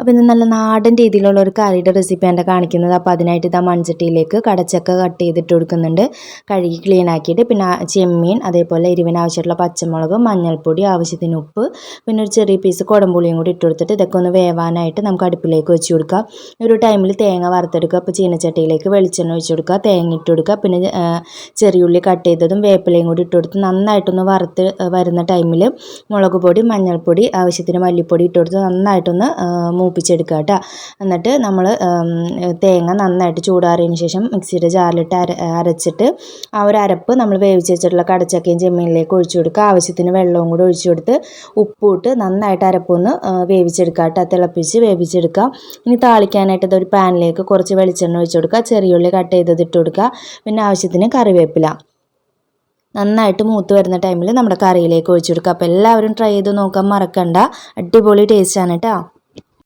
അപ്പോൾ ഇത് നല്ല നാടൻ രീതിയിലുള്ള ഒരു കറിയുടെ റെസിപ്പിയാണ് കാണിക്കുന്നത്. അപ്പോൾ അതിനായിട്ട് ഇതാ മൺചട്ടിയിലേക്ക് കടച്ചക്ക കട്ട് ചെയ്തിട്ട് കൊടുക്കുന്നുണ്ട്. കഴുകി ക്ലീൻ ആക്കിയിട്ട് പിന്നെ ചെമ്മീൻ, അതേപോലെ എരിവിന് ആവശ്യമായിട്ടുള്ള പച്ചമുളക്, മഞ്ഞൾപ്പൊടി, ആവശ്യത്തിന് ഉപ്പ്, പിന്നെ ഒരു ചെറിയ പീസ് കുടംപുളിയും കൂടി ഇട്ട് കൊടുത്തിട്ട് ഇതൊക്കെ ഒന്ന് വേവാനായിട്ട് നമുക്ക് അടുപ്പിലേക്ക് വെച്ച് കൊടുക്കാം. ഒരു ടൈമിൽ തേങ്ങ വറുത്തെടുക്കുക. അപ്പോൾ ചീനച്ചട്ടിയിലേക്ക് വെളിച്ചെണ്ണ ഒഴിച്ച് കൊടുക്കുക, തേങ്ങ ഇട്ട് കൊടുക്കുക, പിന്നെ ചെറിയുള്ളി കട്ട് ചെയ്തതും വേപ്പിലയും കൂടി ഇട്ട് കൊടുത്ത് നന്നായിട്ടൊന്ന് വറുത്ത് വരുന്ന ടൈമിൽ മുളക് പൊടി, മഞ്ഞൾപ്പൊടി, ആവശ്യത്തിന് മല്ലിപ്പൊടി ഇട്ട് കൊടുത്ത് നന്നായിട്ടൊന്ന് മൂപ്പിച്ചെടുക്കുക കേട്ടോ. എന്നിട്ട് നമ്മൾ തേങ്ങ നന്നായിട്ട് ചൂടാറിയതിന് ശേഷം മിക്സിയുടെ ജാറിലിട്ട് അരച്ചിട്ട് ആ ഒരു അരപ്പ് നമ്മൾ വേവിച്ച് വെച്ചിട്ടുള്ള കടച്ചക്കയും ചെമ്മീനിലേക്ക് ഒഴിച്ചു കൊടുക്കുക. ആവശ്യത്തിന് വെള്ളവും കൂടി ഒഴിച്ചു കൊടുത്ത് ഉപ്പും ഇട്ട് നന്നായിട്ട് അരപ്പൊന്ന് വേവിച്ചെടുക്കുക കേട്ടോ. തിളപ്പിച്ച് വേവിച്ചെടുക്കുക. ഇനി താളിക്കാനായിട്ട് ഇതൊരു പാനിലേക്ക് കുറച്ച് വെളിച്ചെണ്ണ ഒഴിച്ചു കൊടുക്കുക, ചെറിയുള്ളി കട്ട് ചെയ്തത് ഇട്ട് കൊടുക്കുക, പിന്നെ ആവശ്യത്തിന് കറിവേപ്പില. നന്നായിട്ട് മൂത്ത് വരുന്ന ടൈമിൽ നമ്മുടെ കറിയിലേക്ക് ഒഴിച്ചു കൊടുക്കുക. അപ്പോൾ എല്ലാവരും ട്രൈ ചെയ്ത് നോക്കാൻ മറക്കണ്ട. അടിപൊളി ടേസ്റ്റാണ് കേട്ടോ.